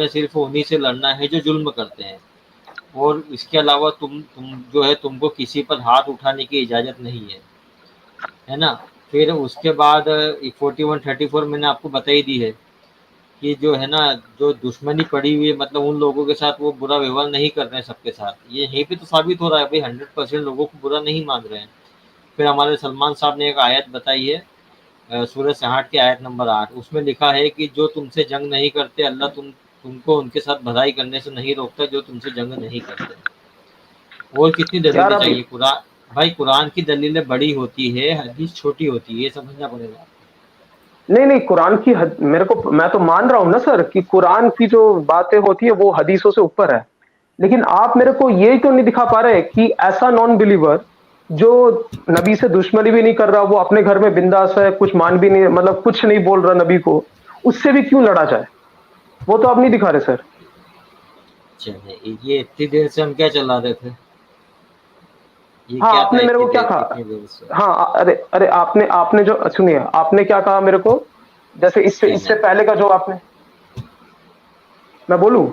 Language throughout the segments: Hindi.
तुम्हें सिर्फ उन्हीं से लड़ना है जो जुल्म करते हैं, और इसके अलावा तुम जो है तुमको किसी पर हाथ उठाने की इजाज़त नहीं है ना? फिर उसके बाद 41-34 मैंने आपको बता ही दी है कि जो है ना, जो दुश्मनी पड़ी हुई है, मतलब उन लोगों के साथ वो बुरा व्यवहार नहीं कर रहे हैं सबके साथ। ये यहीं पे तो साबित हो रहा है भाई, 100% लोगों को बुरा नहीं मान रहे हैं। फिर हमारे सलमान साहब ने एक आयत बताई है, सूरह 60 की आयत नंबर 8, उसमें लिखा है कि जो तुमसे जंग नहीं करते, अल्लाह तुमको उनके साथ भलाई करने से नहीं रोकता जो तुमसे जंग नहीं करते। और कितनी यार दलीलें आप चाहिए? कुरान भाई, कुरान की दलीलें बड़ी होती है, हदीस छोटी होती है, ये समझना पड़ेगा। नहीं नहीं, कुरान की मेरे को, मैं तो मान रहा हूँ ना सर कि कुरान की जो बातें होती है वो हदीसों से ऊपर है, लेकिन आप मेरे को ये तो नहीं दिखा पा रहे कि ऐसा नॉन बिलीवर जो नबी से दुश्मनी भी नहीं कर रहा, वो अपने घर में बिंदास है, कुछ मान भी नहीं, मतलब कुछ नहीं बोल रहा नबी को, उससे भी क्यों लड़ा जाए? वो तो आप नहीं दिखा रहे सर। चलिए, ये इतनी देर से हम क्या चला रहे थे? ये हाँ, क्या था आपने मेरे इतनी को क्या देर कहा? इतनी देर से? हाँ, अरे अरे, आपने आपने जो, सुनिए, आपने क्या कहा मेरे को, जैसे इससे क्या इससे नहीं? पहले का जो आपने, मैं बोलूं?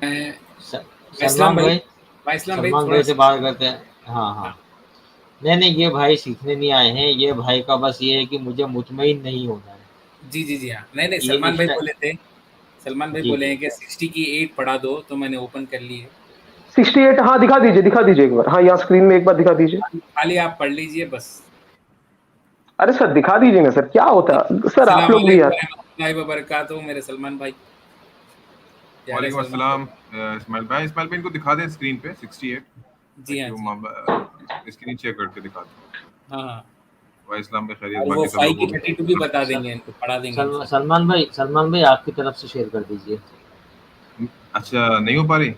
इस्लाम सलमान भाई, भाई, इस्लाम भाई सलमान थोड़ा भाई से बात करते हैं। हाँ हाँ। नहीं नहीं, ये भाई सीखने नहीं आए हैं, ये भाई का बस ये है कि मुझे मुतमईन नहीं होना है। जी जी जी, हाँ, नहीं नहीं, ये सलमान इस भाई टाइम। बोले थे, सलमान भाई जी बोले जी। हैं कि 60 की 8 पढ़ा दो, तो मैंने ओपन कर ली है। 68, हाँ दिखा दीजिए एक बार, हाँ यहाँ स्क्रीन में एक बार दिखा दीजिए। खाली आप पढ़ लीजिए बस। अरे सर दिखा दीजिए ना सर, क्या होता है सर, आप अस्सलाम लोग भी वालेकुम यार। रहमतुल्लाहि व बरकातहू, मेरे सलमान भाई। क्या हाल है वालेकुम सलमान भाई? अस्सलाम। इस्माइल भाई इनको दिखा दें स्क्रीन पे 68, जी ताकि हाँ, जी वो स्क्रीन शेयर करके दिखा दें। हाँ हाँ, वाह इस्लाम पे खैरियत, और वो बाकी सब 5 लोगों की को भी 32 भी बता सल, देंगे, इनको पढ़ा देंगे सल, इनसे। सलमान भाई आपकी तरफ से शेयर कर दीजिए। अच्छा नहीं हो पा रही?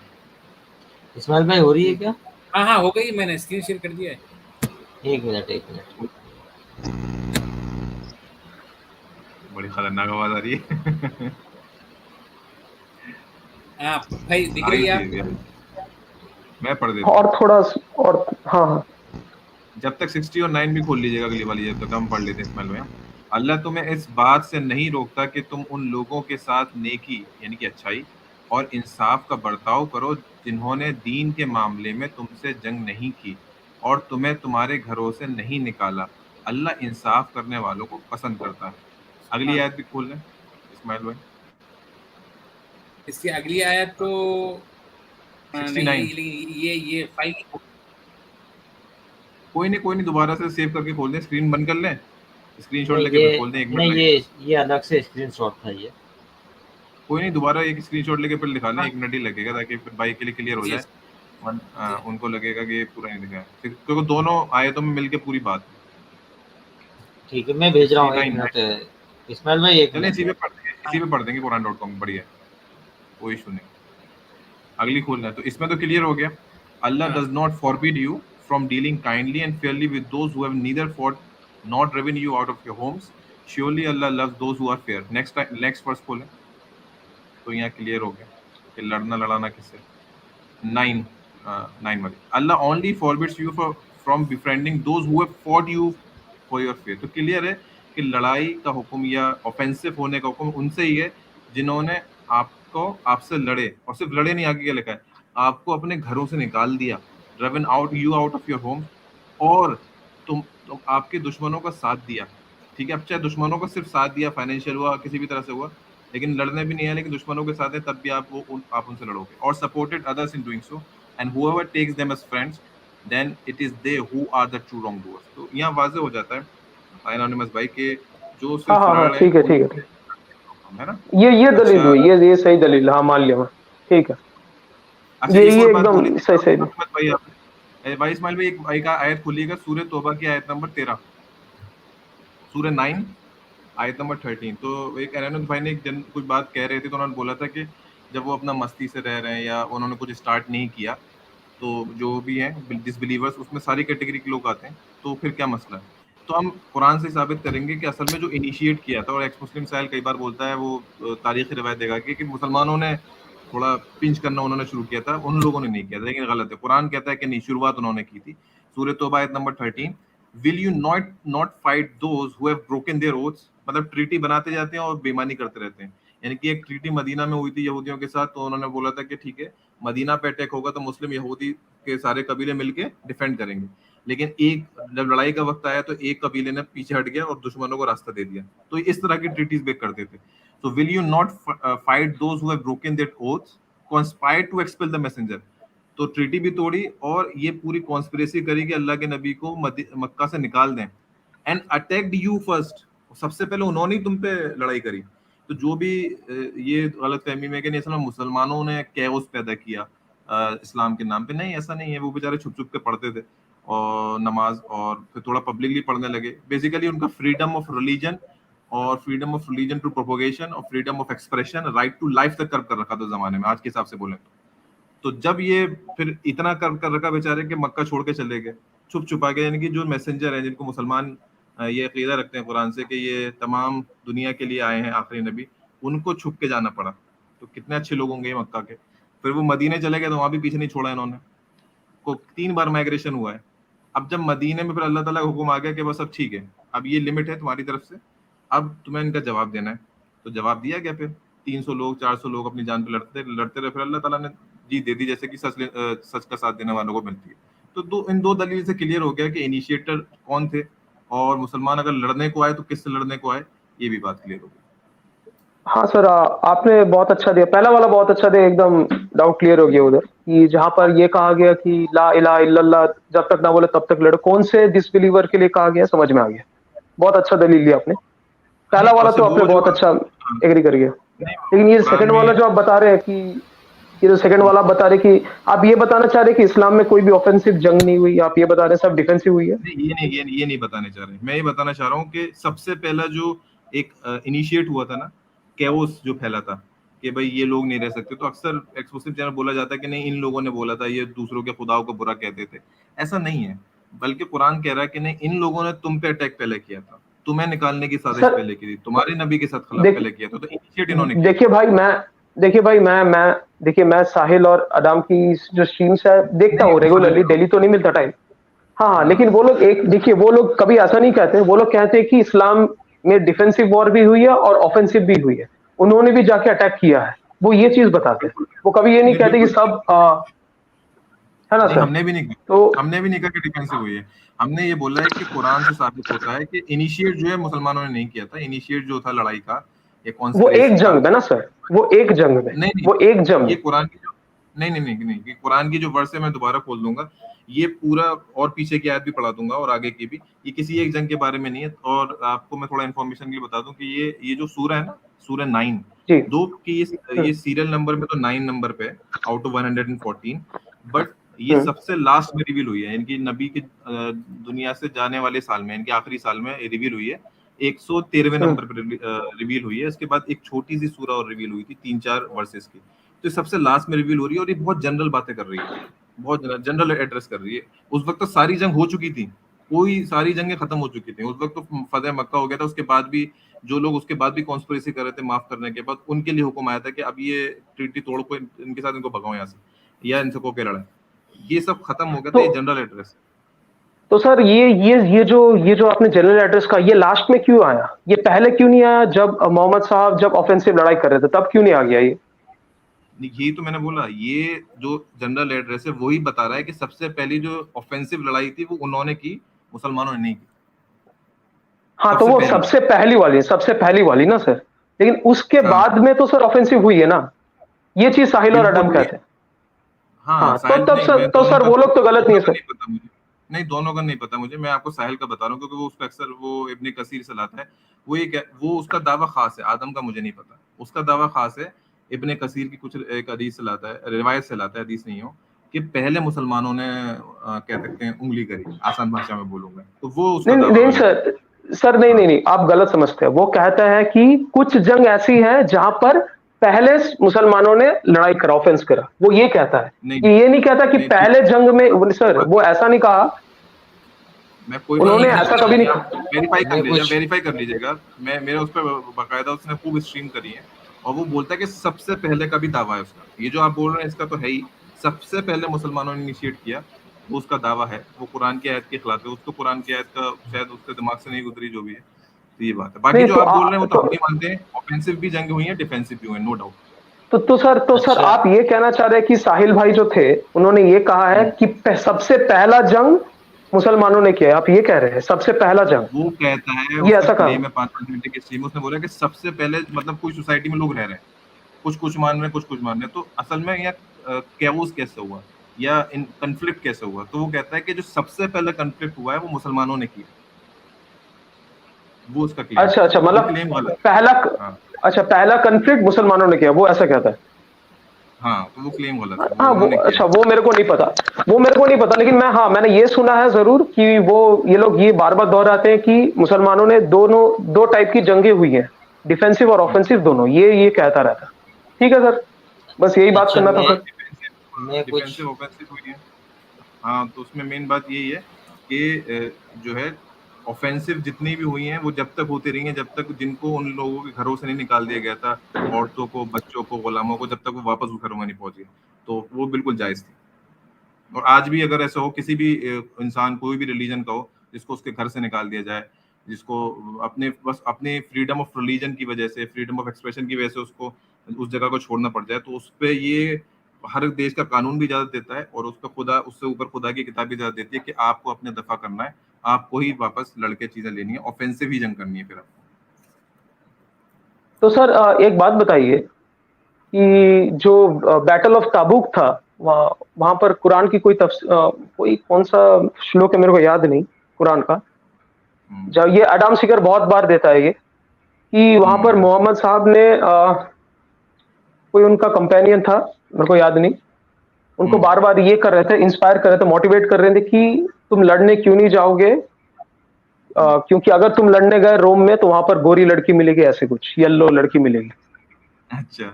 इस्माइल भाई, हो रही है क्या? हाँ हाँ, हो गई, मैंने स्क्रीन शेयर कर दिया है। एक मिनट एक मिनट। बड़ी खतरनाक आवाज आ रही है। हाँ भाई, दिख आई रही है थी आपको? यार, मैं पढ़ देता और हूँ। थोड़ा, और हाँ हाँ। जब तक 60 और 9 भी खोल लीजिएगा अगली वाली, जब तक हम पढ़ लेते हैं इस्माइल में। अल्लाह तुम्हें इस बात से नहीं रोकता कि तुम उन लोगों के साथ नेकी यानी कि अच्छाई और इंसाफ का बर्ताव करो जिन्होंने दीन के मामले में तुमसे जंग नहीं की और तुम्हें तुम्हारे घरों से नहीं निकाला। अल्लाह इंसाफ करने वालों को पसंद करता है। अगली हाँ, आयत भी खोल लें इस्माइल भाई। इसकी अगली आयत तो नहीं, 69। ये 5। कोई नहीं दोबारा से सेव करके खोल दें, स्क्रीन बंद कर लें, स्क्रीनशॉट नहीं लेके ये फिर खोल दें, 1 मिनट नहीं लगेगा। ये अलग से स्क्रीनशॉट था ये। कोई नहीं, दोबारा एक स्क्रीनशॉट लेके फिर दिखा लें, हाँ 1 मिनट ही लगेगा, ताकि फिर भाई के लिए क्लियर हो जी जाए। जी, उनको लगेगा कि ये पूरा नहीं दिखा है, क्योंकि दोनों आयतों में मिलके पूरी बात है। ठीक है, मैं भेज रहा हूँ, एक 69। मिनट इस्माइल भाई, एक चलें मिनट। इसी पे पढ़ देंगे कुरान.com, बढ़िया, कोई इशू नहीं। अगली खोलना है, तो इसमें तो क्लियर हो गया। अल्लाह हाँ does not forbid you from dealing kindly and fairly with those who have neither fought not driven you out of your homes. Surely Allah loves those who are fair. Next verse खोलें, तो यहाँ क्लियर हो गया कि लड़ना लड़ाना किससे। 9, 9 वाली, Allah only forbids you from befriending those who have fought you for your faith. तो क्लियर है कि लड़ाई का हुक्म या ऑफेंसिव होने का हुक्म उनसे ही है जिन्होंने आपको आपसे लड़े, और सिर्फ लड़े नहीं, आगे क्या लिखा है, आपको अपने घरों से निकाल दिया, driven out you out of your home, और तुम आपके दुश्मनों का साथ दिया। ठीक है, अब चाहे दुश्मनों का सिर्फ साथ दिया, फाइनेंशियल हुआ, किसी भी तरह से हुआ, लेकिन लड़ने भी नहीं है, लेकिन दुश्मनों के साथ है, तब भी आप उनसे लड़ोगे। और supported others in doing so and whoever takes them as friends then it is they who are the true wrongdoers। तो यहाँ वाज़ेह हो जाता है एनोनिमस भाई के जो हाँ सिर्फ हाँ लड़ हाँ, रहे हैं ठीक है उन, ठीक है ठीक है ना। है, ये दलील अच्छा, हुई, ये सही दलील, हाँ मान लिया मैं। ठीक है, एक ये और बात बोली एकदम थी सही सही। एनोनिमस भाई आपने, भाई इस्माइल भाई एक आयत खोलिएगा, सूरह तौबा की आयत नंबर 13, सूरह 9 आयत नंबर 13। तो एक एनोनिमस भाई ने कुछ बात कह रहे थे, तो उन्होंने बोला था कि जब वो अपना मस्ती से रह रहे हैं या उन्होंने कुछ स्टार्ट नहीं किया, तो जो भी हैं डिसबिलीवर्स, उसमें सारी कैटेगरी के लोग आते हैं, तो फिर क्या मसला है। तो हम कुरान से साबित करेंगे कि असल में जो इनिशिएट किया था, और एक्स मुस्लिम साहिल कई बार बोलता है, वो तारीखी रिवायत देगा कि मुसलमानों ने थोड़ा पिंच करना उन्होंने शुरू किया था, उन लोगों ने नहीं किया था, लेकिन गलत है। कुरान कहता है कि नहीं, शुरुआत उन्होंने की थी। सूरह तौबा आयत नंबर 13, will you not fight those who have broken their oaths, मतलब ट्रीटी बनाते जाते हैं और बेईमानी करते रहते हैं। यानी कि एक ट्रीटी मदीना में हुई थी यहूदियों के साथ, तो उन्होंने बोला था कि ठीक है मदीना पे अटैक होगा तो मुस्लिम यहूदी के सारे कबीले मिलके डिफेंड करेंगे, लेकिन एक जब लड़ाई का वक्त आया तो एक कबीले ने पीछे हट गया और दुश्मनों को रास्ता दे दिया। तो इस तरह की ट्रीटीज ब्रेक करते थे। So will you not fight those who have broken their oaths, conspired to expel the messenger? तो ट्रीटी भी तोड़ी और ये पूरी कॉन्स्पिरेसी करी कि अल्लाह के नबी को मक्का से निकाल दें, एंड अटैक्ड यू फर्स्ट, सबसे पहले उन्होंने ही तुम पे लड़ाई करी। तो जो भी ये गलत फहमी में कि नहीं मुसलमानों ने कैओस पैदा किया इस्लाम के नाम पे, नहीं ऐसा नहीं है। वो बेचारे छुप छुप के पढ़ते थे और नमाज, और फिर थोड़ा पब्लिकली पढ़ने लगे। बेसिकली उनका फ्रीडम ऑफ रिलीजन और freedom of religion to propagation और freedom of expression, right to life तक कर रखा था जमाने में, आज के हिसाब से बोले तो। जब ये फिर इतना कर रखा बेचारे कि मक्का छोड़ के चले गए छुप छुपा के, यानी कि जो मैसेंजर है जिनको मुसलमान ये अकीदा रखते हैं कुरान से कि ये तमाम दुनिया के लिए आए हैं आखिरी नबी, उनको छुप के जाना पड़ा। तो कितने अच्छे लोग होंगे मक्का के। फिर वो मदीने चले गए तो वहां भी पीछे नहीं छोड़ा इन्होंने, को 3 बार माइग्रेशन हुआ है। अब जब मदीने में फिर अल्लाह ताला का हुक्म आ गया कि बस अब ठीक है, अब ये लिमिट है तुम्हारी तरफ से, अब तुम्हें इनका जवाब देना है। तो जवाब दिया गया। फिर 300 लोग 400 लोग अपनी जान पे लड़ते रहे। फिर अल्लाह ताला ने जीत दे दी, जैसे कि सच का साथ देने वालों को मिलती है। तो इन दो दलील से क्लियर हो गया कि इनिशिएटर कौन थे, और मुसलमान अगर लड़ने को आए तो किससे लड़ने को आए, ये भी बात क्लियर हो गई। हाँ सर, आपने बहुत अच्छा दिया, पहला वाला बहुत अच्छा दिया, एकदम डाउट क्लियर हो गया उधर कि जहाँ पर ये कहा गया कि ला इलाहा इल्लल्लाह जब तक ना बोले तब तक लड़ो, कौन से डिसबिलीवर के लिए कहा गया, समझ में आ गया। बहुत अच्छा दलील दिया आपने। पहला वाला तो आपने बहुत अच्छा एग्री कर गया, लेकिन ये सेकंड वाला जो आप बता रहे हैं कि ये जो सेकंड वाला आप बता रहे कि आप ये बताना चाह रहे कि इस्लाम में कोई भी ऑफेंसिव जंग नहीं हुई, आप ये बता रहे हैं सब डिफेंसिव हुई है? ये नहीं बताने चाह रहे। मैं ये बताना चाह रहा हूँ कि सबसे पहला जो एक इनिशिएट हुआ था ना, कैओस जो फैला था कि भाई ये लोग नहीं रह सकते, तो अक्सर एक्सक्लूसिव चैनल बोला जाता है कि नहीं इन लोगों ने बोला था, ये दूसरों के खुदाओं को बुरा कहते थे। ऐसा नहीं है, बल्कि कुरान कह रहा है कि नहीं इन लोगों ने तुम पे अटैक पहले किया था, तुम्हें निकालने की साजिश पहले की थी, तुम्हारे नबी के साथ खिलाफ पहले किया था, तो इनिशिएट इन्होंने किया। देखिए मैं साहिल और अदाम की जो स्ट्रीम्स है देखता हूँ रेगुलरली, डेली तो नहीं मिलता टाइम। हाँ, लेकिन वो लोग देखिए वो लोग कभी ऐसा नहीं कहते, वो लोग कहते हैं कि इस्लाम में डिफेंसिव वॉर भी हुई है और ऑफेंसिव भी हुई है, उन्होंने भी जाके अटैक किया है, वो ये चीज बताते हैं। वो कभी ये नहीं कहते कि सब है ना सर? हमने भी नहीं कहा कि डिफेंसिव हुई है। हमने ये बोला है कि कुरान से साबित होता है कि इनिशिएट जो है मुसलमानों ने नहीं किया था। इनिशिएट जो था लड़ाई का, वो एक जंग में ना सर, वो एक जंग में नहीं, वो एक जंग, ये कुरान की जो नहीं, कुरान की जो वर्स है मैं दोबारा खोल दूंगा, ये पूरा और पीछे की आयत भी पढ़ा दूंगा और आगे की भी। ये किसी एक जंग के बारे में नहीं है। और आपको मैं थोड़ा इन्फॉर्मेशन के लिए बता दूं कि ये जो सूरा है ना, सूरा 9 दो की ये सीरियल नंबर में तो 9 नंबर पे आउट ऑफ 114, बट ये सबसे लास्ट में रिवील हुई है। इनकी नबी के दुनिया से जाने वाले साल में, इनके आखिरी साल में रिवील हुई है। 113वें नंबर पर रिवील हुई है। इसके बाद एक छोटी सी सूरा और रिवील हुई थी 3-4 वर्सेस की, तो सबसे लास्ट में रिवील हो रही है। और ये बहुत जनरल बातें कर रही है, बहुत जनरल एड्रेस कर रही है। उस वक्त तो सारी जंग हो चुकी थी, कोई सारी जंगें खत्म हो चुकी थी उस वक्त तो फतेह मक्का हो गया था। उसके बाद भी जो लोग उसके बाद भी कॉन्स्पिरेसी कर रहे थे माफ करने के बाद, उनके लिए हुक्म आया था कि अब ये ट्रीटी तोड़ को इनके साथ इनको भगाओ यहाँ से, या इनसे को के लड़ाई। ये सब खत्म हो गया था। ये जनरल एड्रेस। तो सर ये जो आपने जनरल एड्रेस का ये लास्ट में क्यों आया? ये पहले क्यों नहीं आया जब मोहम्मद साहब जब ऑफेंसिव लड़ाई कर रहे थे, तब क्यों नहीं आ गया ये? यही तो मैंने बोला, ये जो जनरल एड्रेस है वही बता रहा है कि सबसे पहली जो ऑफेंसिव लड़ाई थी वो उन्होंने की, मुसलमानों ने नहीं की। हाँ, तो वो सबसे पहली वाली ना सर, लेकिन उसके बाद में तो सर ऑफेंसिव हुई है ना, ये चीज साहिल और अडम कहते हैं। हाँ, तो सर वो लोग तो गलत नहीं है सर। नहीं, दोनों का नहीं पता मुझे, मैं आपको साहिल का बता रहा हूँ क्योंकि वो उसका अक्सर वो इब्ने कसीर से लाता है। वो उसका दावा खास है, आदम का मुझे नहीं पता। उसका दावा खास है, इब्ने कसीर की कुछ एक हदीस से लाता है, रिवायत से लाता है, हदीस नहीं हो, कि पहले मुसलमानों ने कह सकते हैं उंगली करी, आसान भाषा में बोलूंगा तो वो उसका नहीं सर नहीं, आप गलत समझते हैं। वो कहता है कि कुछ जंग ऐसी है जहां पर पहले मुसलमानों ने लड़ाई करा, ऑफेंस करा, वो ये कहता है। ये नहीं कहता कि पहले जंग में सर, वो ऐसा नहीं कहा, उन्होंने ऐसा कभी नहीं कहा। वेरीफाई कर लीजिएगा, मैं मेरे उस पर बाकायदा उसने खूब स्ट्रीम करी है, और वो बोलता है कि सबसे पहले का भी दावा है उसका। ये जो आप बोल रहे हैं इसका तो है ही, सबसे पहले मुसलमानों ने इनिशिएट किया, वो उसका दावा है। वो कुरान की आयत के खिलाफ है, उसको कुरान की आयत का शायद उसके दिमाग से नहीं गुजरी जो भी है, तो ये बात है। बाकी नहीं जो तो आप बोल रहे हैं वो तो तो, हम भी मानते हैं, ऑफेंसिव भी जंग हुई है, डिफेंसिव भी हुई है, नो डाउट। तो सर अच्छा आप ये कहना चाह रहे हैं कि साहिल भाई जो थे उन्होंने ये कहा है कि सबसे पहला जंग मुसलमानों ने किया है, आप ये कह रहे हैं सबसे पहला जंग, वो कहता है, ये उसका ऐसा कहा? क्लेम है 5-5 मिनट के स्ट्रीम में, उसने बोला कि सबसे पहले मतलब कोई सोसाइटी में लोग रह रहे हैं, कुछ मान रहे हैं, कुछ मान रहे हैं, तो असल में यहाँ कैओस कैसे हुआ या इन कन्फ्लिक्ट कैसे हुआ, तो वो कहता है कि जो सबसे पहले कन्फ्लिक्ट हुआ है वो मुसलमानों ने किया, वो उसका क्लेम है। अच्छा, वो मतलब क्लेम गलत पहला, है। हाँ अच्छा पहला कन्फ्लिक्ट मुसलमानों ने किया, वो ऐसा कहता है? हाँ, तो वो क्लेम गलत है, वो हाँ वो, उन्होंने किया अच्छा है। वो मेरे को नहीं पता, वो मेरे को नहीं पता, लेकिन मैं, हाँ मैंने ये सुना है जरूर कि वो ये लोग ये बार बार दोहराते हैं कि मुसलमानों ने दो टाइप की जंगें हुई हैं, डिफेंसिव और ऑफेंसिव दोनों, ये कहता रहता है। ठीक है सर, बस यही बात अच्छा करना था सर। मैं कुछ डिफेंसिव ऑफेंसिव हुई है। हाँ, तो उसमें मेन बात यही है कि जो है ऑफेंसिव जितनी भी हुई हैं वो जब तक होती रही हैं, जब तक जिनको उन लोगों के घरों से नहीं निकाल दिया गया था, औरतों को, बच्चों को, गुलामों को, जब तक वो वापस उस घरों में नहीं पहुंचे, तो वो बिल्कुल जायज थी। और आज भी अगर ऐसा हो, किसी भी इंसान, कोई भी रिलीजन का हो, जिसको उसके घर से निकाल दिया जाए, जिसको बस अपने फ्रीडम ऑफ रिलीजन की वजह से, फ्रीडम ऑफ एक्सप्रेशन की वजह से उसको उस जगह को छोड़ना पड़ जाए, तो उस पे ये हर देश का कानून भी इजाजत देता है, और उसका खुदा, उससे ऊपर खुदा की किताब भी इजाजत देती है कि आपको अपने दफा करना है, आपको ही वापस लड़के चीजें लेनी है, ऑफेंसिव ही जंग करनी है फिर आपको। तो सर एक बात बताइए कि जो बैटल ऑफ ताबुक था, वहां पर कुरान की कोई कौन सा श्लोक है मेरे को याद नहीं कुरान का, हम्म, जब ये अडाम सिकर बहुत बार देता है ये, कि वहां पर हम्म, मोहम्मद साहब ने कोई उनका कंपेनियन था, मेरे को याद नहीं, उनको हम्म, बार बार ये कर रहे थे, इंस्पायर कर रहे थे, मोटिवेट कर रहे थे कि तुम लड़ने क्यों नहीं जाओगे, क्योंकि अगर तुम लड़ने गए रोम में तो वहां पर गोरी लड़की मिलेगी, ऐसे कुछ येलो लड़की मिलेगी। अच्छा,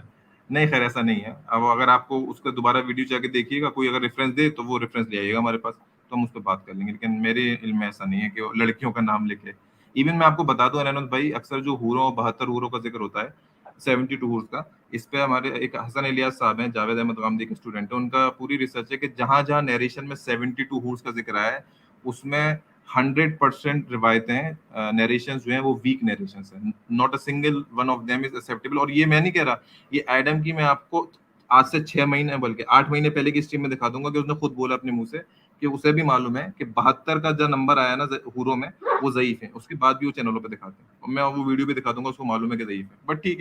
नहीं खैर ऐसा नहीं है। अब अगर आपको उसका दोबारा वीडियो जाके देखिएगा, कोई अगर रेफरेंस दे तो वो रेफरेंस ले आइएगा हमारे पास, तो हम उस पर बात कर लेंगे, लेकिन मेरे इल्म में ऐसा नहीं है कि वो लड़कियों का नाम लेके। इवन मैं आपको बता दूं अनंत भाई, अक्सर जो हूरों, 72 हूरों का जिक्र होता है, 72 हूर्स का, इस पे हमारे एक हसन इलियास साहब हैं, जावेद अहमद गामदी के स्टूडेंट है, उनका पूरी रिसर्च है कि जहां जहां नरेशन में 72 हूर्स का जिक्र आया है, उसमें 100% रिवायतें, नरेशन जो हैं वो वीक नरेशन है, not a single one of them is acceptable. और ये मैं नहीं कह रहा, ये एडम की मैं आपको आज से 6 महीने बल्कि 8 महीने पहले की स्ट्रीम में दिखा दूंगा कि उसने खुद बोला अपने मुंह से कि उसे भी मालूम है कि 72 का जो नंबर आया ना हूरों में, वो ज़ईफ है, उसके बाद भी वो चैनलों पे दिखाते हैं, और मैं वो वीडियो भी दिखा दूंगा, उसको मालूम है कि ज़ईफ है, बट ठीक है।